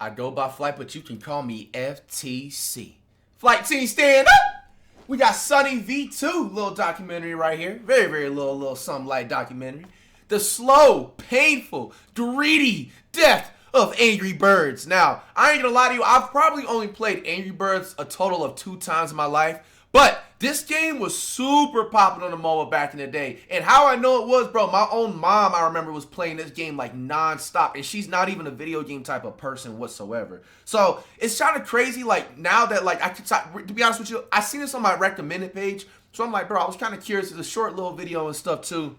I go by Flight, but you can call me FTC. Flight team, stand up! We got Sunny V2, little documentary right here. Very, very little something like documentary. The slow, painful, greedy death of Angry Birds. Now, I ain't gonna lie to you, I've probably only played Angry Birds a total of 2 times in my life, but this game was super popular on the mobile back in the day. And how I know it was, bro, my own mom, I remember, was playing this game like non-stop, and she's not even a video game type of person whatsoever. So it's kind of crazy, like, now that, like, to be honest with you, I seen this on my recommended page, so I'm like, bro, I was kind of curious. It's a short little video and stuff too.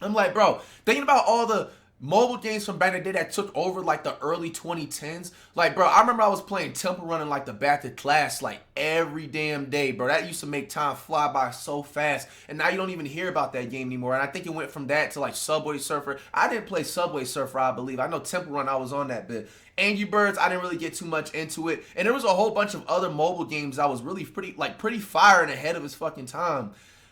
I'm like, bro, thinking about all the mobile games from back in the day that took over like the early 2010s. Like, bro, I remember I was playing Temple Run like the back to class like every damn day, bro. That used to make time fly by so fast. And now you don't even hear about that game anymore. And I think it went from that to like Subway Surfer. I didn't play Subway Surfer, I believe. I know Temple Run, I was on that bit. Angry Birds, I didn't really get too much into it. And there was a whole bunch of other mobile games that was really pretty fire and ahead of its fucking time.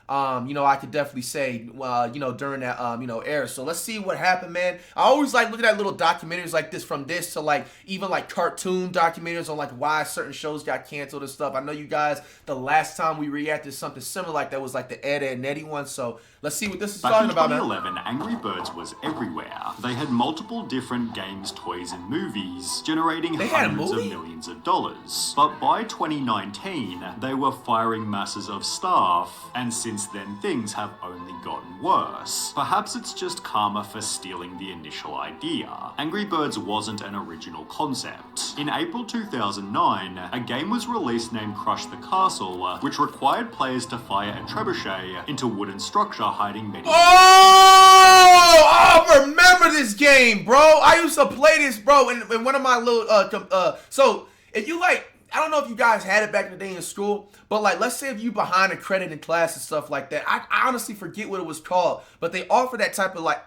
You know, I could definitely say, you know, during that, era. So let's see what happened, man. I always like looking at little documentaries like this, from this to like even like cartoon documentaries on like why certain shows got canceled and stuff. I know you guys, the last time we reacted to something similar like that was like the Ed, Edd n Eddy one. So let's see what this is talking about, man. Back in 2011, Angry Birds was everywhere. They had multiple different games, toys, and movies, generating hundreds of millions of dollars. But by 2019, they were firing masses of staff, and since then things have only gotten worse. Perhaps it's just karma for stealing the initial idea. Angry Birds wasn't an original concept. In April 2009, a game was released named Crush the Castle, which required players to fire a trebuchet into a wooden structure hiding many... I remember this game, bro. I used to play this, bro, in one of my little, so if you like, I don't know if you guys had it back in the day in school, but like, let's say if you behind a credit in class and stuff like that. I honestly forget what it was called, but they offer that type of like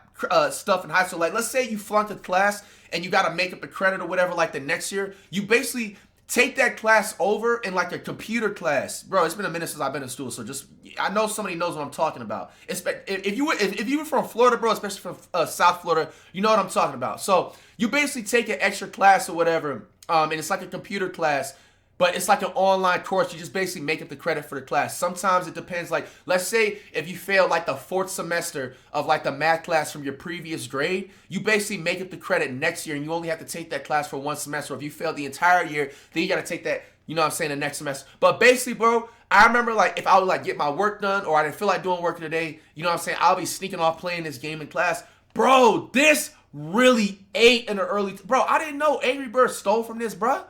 stuff in high school. Like, let's say you flunked a class and you got to make up the credit or whatever, like the next year, you basically take that class over in like a computer class. Bro, it's been a minute since I've been in school, so just, I know somebody knows what I'm talking about. If you were from Florida, bro, especially from South Florida, you know what I'm talking about. So you basically take an extra class or whatever, and it's like a computer class, but it's like an online course. You just basically make up the credit for the class. Sometimes it depends. Like, let's say if you failed like the 4th semester of like the math class from your previous grade, you basically make up the credit next year, and you only have to take that class for 1 semester. If you failed the entire year, then you got to take that, you know what I'm saying, the next semester. But basically, bro, I remember like if I would like get my work done or I didn't feel like doing work today, you know what I'm saying, I'll be sneaking off playing this game in class. Bro, this really ate in the early... Bro, I didn't know Angry Birds stole from this, bro.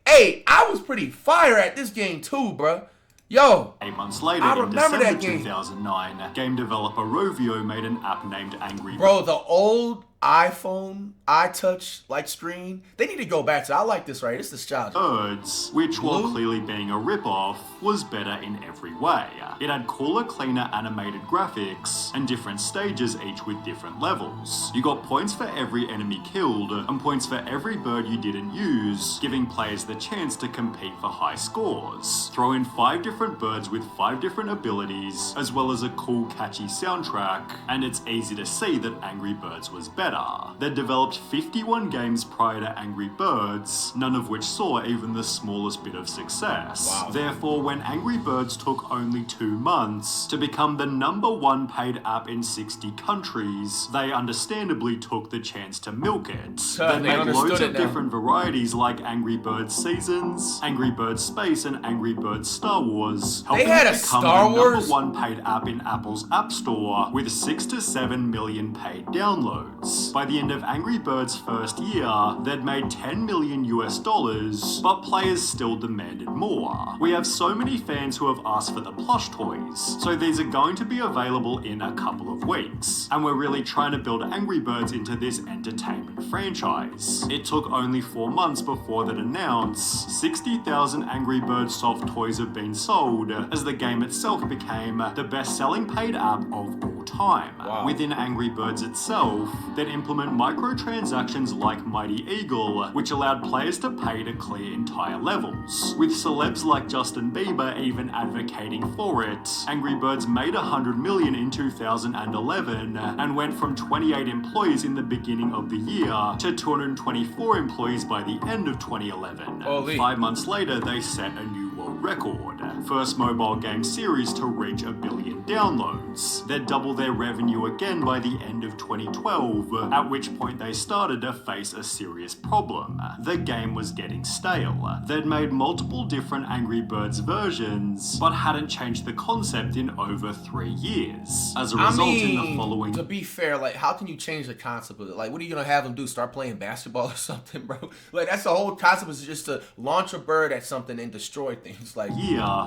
Hey, I was pretty fire at this game too, bro. Yo, 8 months later, I in remember December that game. 2009, game developer Rovio made an app named Angry Birds. Bro, the old iPhone, iTouch like screen, they need to go back to that. I like this, right? It's nostalgia. Birds, which while clearly being a rip-off, was better in every way. It had cooler, cleaner animated graphics, and different stages, each with different levels. You got points for every enemy killed, and points for every bird you didn't use, giving players the chance to compete for high scores. Throw in 5 different birds with 5 different abilities, as well as a cool, catchy soundtrack, and it's easy to see that Angry Birds was better. They developed 51 games prior to Angry Birds, none of which saw even the smallest bit of success. Wow. Therefore, when Angry Birds took only 2 months to become the #1 paid app in 60 countries, they understandably took the chance to milk it. They made loads of different varieties like Angry Birds Seasons, Angry Birds Space, and Angry Birds Star Wars, helping it become the #1 paid app in Apple's App Store with 6 to 7 million paid downloads. By the end of Angry Birds' first year, they'd made $10 million US, but players still demanded more. We have so many fans who have asked for the plush toys, so these are going to be available in a couple of weeks, and we're really trying to build Angry Birds into this entertainment franchise. It took only 4 months before they'd announced 60,000 Angry Birds soft toys have been sold, as the game itself became the best-selling paid app of all time. Wow. Within Angry Birds itself, there'd they'd implement microtransactions like Mighty Eagle, which allowed players to pay to clear entire levels, with celebs like Justin Bieber even advocating for it. Angry Birds made $100 million in 2011 and went from 28 employees in the beginning of the year to 224 employees by the end of 2011. Holy. 5 months later, they set a new world record. First mobile game series to reach 1 billion downloads. They'd double their revenue again by the end of 2012, at which point they started to face a serious problem. The game was getting stale. They'd made multiple different Angry Birds versions, but hadn't changed the concept in over 3 years. As a result, in the following... To be fair, like, how can you change the concept of it? Like, what are you gonna have them do? Start playing basketball or something, bro? Like, that's the whole concept, is just to launch a bird at something and destroy things. Like,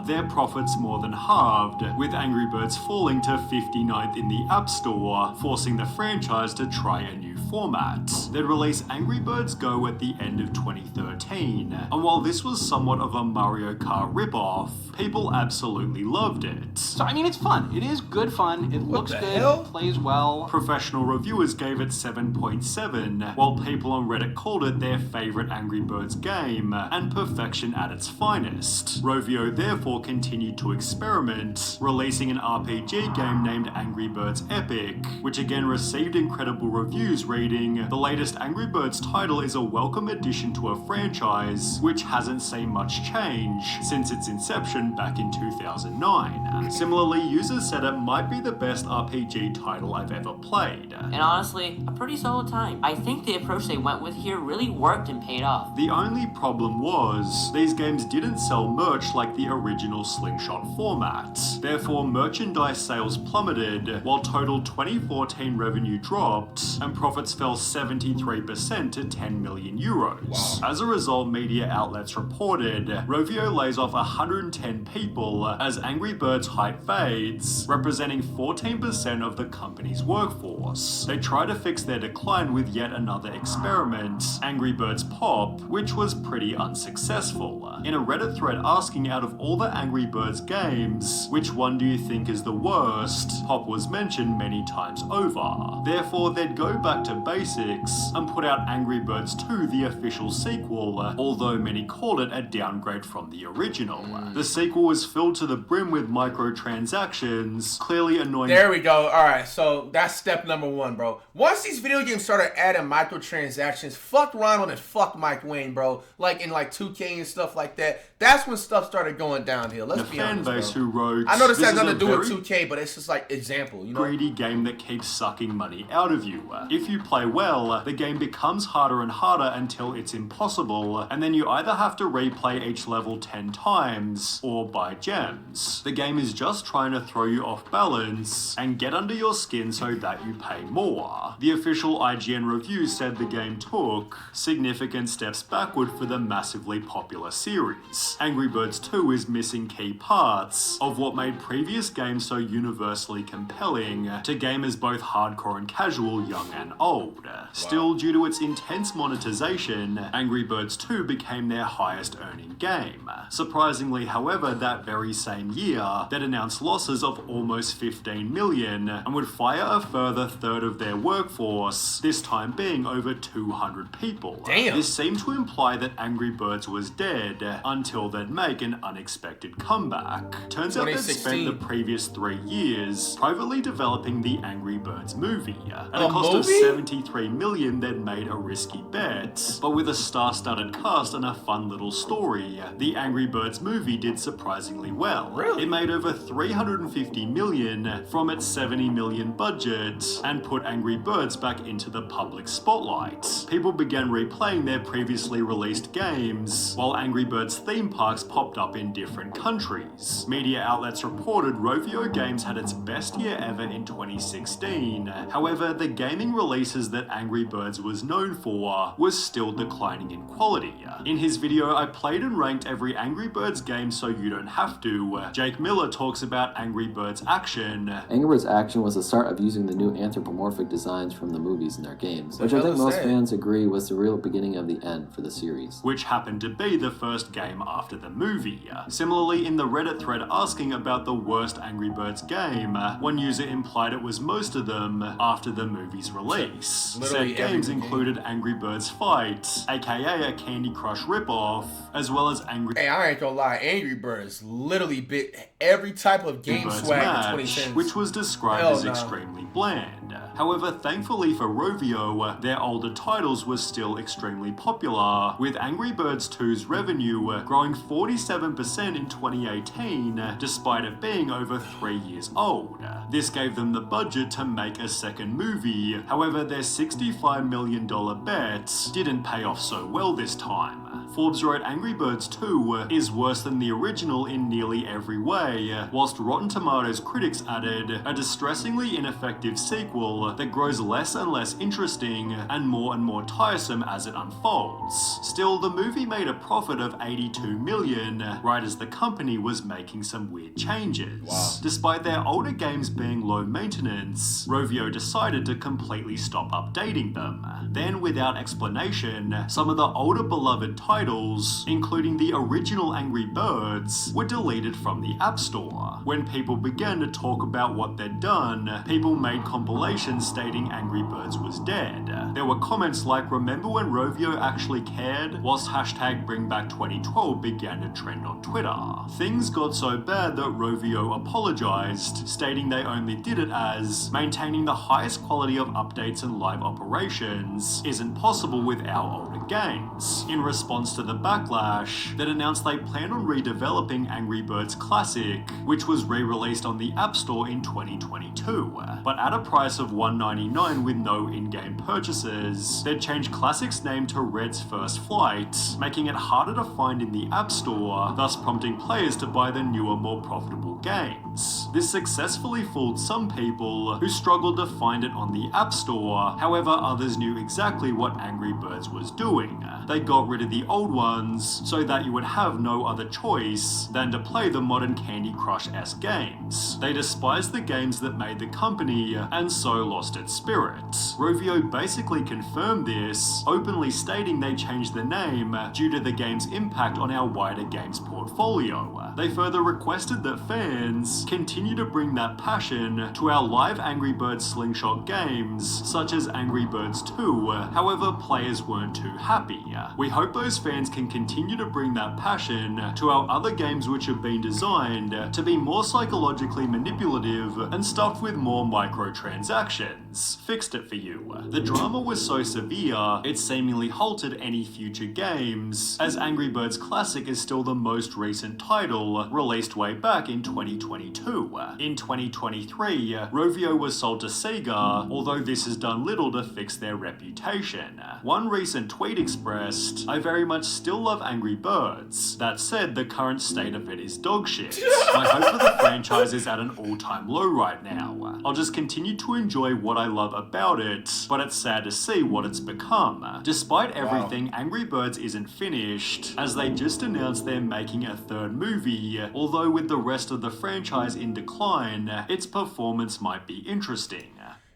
their profits more than halved, with Angry Birds falling to 59th in the App Store, forcing the franchise to try a new format. They'd release Angry Birds Go at the end of 2013, and while this was somewhat of a Mario Kart ripoff, people absolutely loved it. So, I mean, it's fun. It is good fun. It looks good. It plays well. Professional reviewers gave it 7.7, while people on Reddit called it their favorite Angry Birds game, and perfection at its finest. Rovio therefore continued to experiment, releasing an RPG game named Angry Birds Epic, which again received incredible reviews reading, "The latest Angry Birds title is a welcome addition to a franchise, which hasn't seen much change since its inception back in 2009. Similarly, users said it might be the best RPG title I've ever played. And honestly, a pretty solid time. I think the approach they went with here really worked and paid off. The only problem was, these games didn't sell merch like the original Slingshot format. Therefore, merchandise sales plummeted, while total 2014 revenue dropped, and profits fell 73% to 10 million euros. Wow. As a result, media outlets reported, Rovio lays off 110 people as Angry Birds hype fades, representing 14% of the company's workforce. They try to fix their decline with yet another experiment, Angry Birds Pop, which was pretty unsuccessful. In a Reddit thread asking, out of all the Angry Birds games, which one do you think is the worst, Pop was mentioned many times over. Therefore, they'd go back to basics and put out Angry Birds 2, the official sequel, although many called it a downgrade from the original. The sequel was filled to the brim with microtransactions, clearly annoying. There we go. Alright, so that's step number 1, bro. Once these video games started adding microtransactions, fuck Ronald and fuck Mike Wayne, bro. Like in like 2K and stuff like that. That's when stuff started going downhill. Let's be honest, fan base bro. who wrote, I know this has nothing to do with 2K, but it's just like example, you know? Greedy game that keeps sucking money out of you. If you play well, the game becomes harder and harder until it's impossible, and then you either have to replay each level 10 times or buy gems. The game is just trying to throw you off balance and get under your skin so that you pay more. The official IGN review said the game took significant steps backward for the massively popular series. Angry Birds 2 is missing key parts of what made previous games so universally compelling to gamers both hardcore and casual, young and old. Still, due to its intense monetization, Angry Birds 2 became their highest earning game. Surprisingly, however, that very same year, they'd announced losses of almost 15 million and would fire a further third of their workforce, this time being over 200 people. Damn. This seemed to imply that Angry Birds was dead until they'd make an unexpected comeback. Turns out they'd spent the previous 3 years privately developing the Angry Birds movie. At a cost of 73 million, they'd made a risky bet, but with a star-studded cast and a fun little story, the Angry Birds movie did surprisingly well. Really? It made over 350 million from its 70 million budget and put Angry Birds back into the public spotlight. People began replaying their previously released games, while Angry Birds theme parks popped up in different countries. Media outlets reported Rovio Games had its best year ever in 2016. However, the gaming releases that Angry Birds was known for was still declining in quality. In his video, I played and ranked every Angry Birds game so you don't have to, Jake Miller talks about Angry Birds Action. Angry Birds Action was the start of using the new anthropomorphic designs from the movies in their games, which I think most fans agree was the real beginning of the end for the series. Which happened to be the first game after the movie. movie. Similarly, in the Reddit thread asking about the worst Angry Birds game, one user implied it was most of them after the movie's release. Said games included Angry Birds Fight, aka a Candy Crush ripoff, as well as Hey, I ain't gonna lie, Angry Birds literally bit every type of game swag in 2010s. Which was described as extremely bland. However, thankfully for Rovio, their older titles were still extremely popular, with Angry Birds 2's revenue growing 47% in 2018, despite it being over 3 years old. This gave them the budget to make a second movie. However, their $65 million bet didn't pay off so well this time. Forbes wrote Angry Birds 2 is worse than the original in nearly every way, whilst Rotten Tomatoes critics added a distressingly ineffective sequel that grows less and less interesting and more tiresome as it unfolds. Still, the movie made a profit of $82 million, right as the company was making some weird changes. Wow. Despite their older games being low maintenance, Rovio decided to completely stop updating them. Then, without explanation, some of the older beloved titles, including the original Angry Birds, were deleted from the App Store. When people began to talk about what they'd done, people made compilations stating Angry Birds was dead. There were comments like, "Remember when Rovio actually cared?" whilst hashtag BringBack2012 began to trend on Twitter. Things got so bad that Rovio apologized, stating they only did it as maintaining the highest quality of updates and live operations isn't possible with our older games. In response to the backlash, that announced they plan on redeveloping Angry Birds Classic, which was re-released on the App Store in 2022, but at a price of $1.99 with no in-game purchases. They'd changed Classic's name to Red's First Flight, making it harder to find in the App Store, thus prompting players to buy the newer, more profitable games. This successfully fooled some people who struggled to find it on the App Store. However, others knew exactly what Angry Birds was doing. They got rid of the old ones so that you would have no other choice than to play the modern Candy Crush-esque games. They despised the games that made the company and so lost its spirit. Rovio basically confirmed this, openly stating they changed the name due to the game's impact on our wider games portfolio. They further requested that fans continue to bring that passion to our live Angry Birds slingshot games, such as Angry Birds 2, however players weren't too happy. We hope those fans can continue to bring that passion to our other games which have been designed to be more psychologically manipulative and stuffed with more microtransactions. Fixed it for you. The drama was so severe, it seemingly halted any future games, as Angry Birds Classic is still the most recent title, released way back in 2022. In 2023, Rovio was sold to Sega, although this has done little to fix their reputation. One recent tweet expressed, "I very much still love Angry Birds. That said, the current state of it is dog shit. My hope for the franchise is at an all-time low right now. I'll just continue to enjoy what I love about it, but it's sad to see what it's become." Despite everything, Angry Birds isn't finished, as they just announced they're making a third movie, although with the rest of the franchise in decline, its performance might be interesting.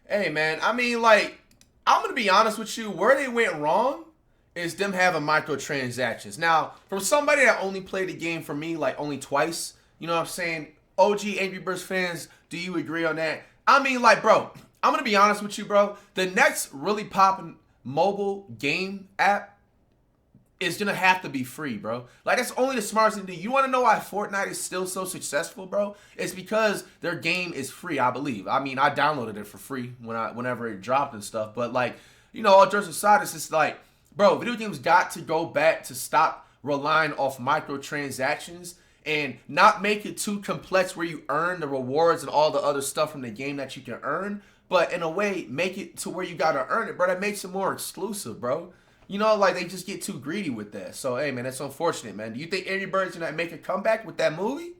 Hey man, I mean, like, I'm gonna be honest with you, where they went wrong is them having microtransactions. Now, from somebody that only played the game for me like only twice, you know what I'm saying? OG Angry Birds fans, do you agree on that? I mean, like, bro, I'm gonna be honest with you, bro. The next really popping mobile game app is gonna have to be free, bro. Like, that's only the smartest thing to do. You wanna know why Fortnite is still so successful, bro? It's because their game is free, I believe. I mean, I downloaded it for free whenever it dropped and stuff. But like, you know, all jokes aside, it's just like, bro, video games got to go back to stop relying off microtransactions and not make it too complex where you earn the rewards and all the other stuff from the game that you can earn. But in a way, make it to where you gotta earn it, bro. That makes it more exclusive, bro. You know, like, they just get too greedy with that. So, hey, man, that's unfortunate, man. Do you think Angry Birds gonna make a comeback with that movie?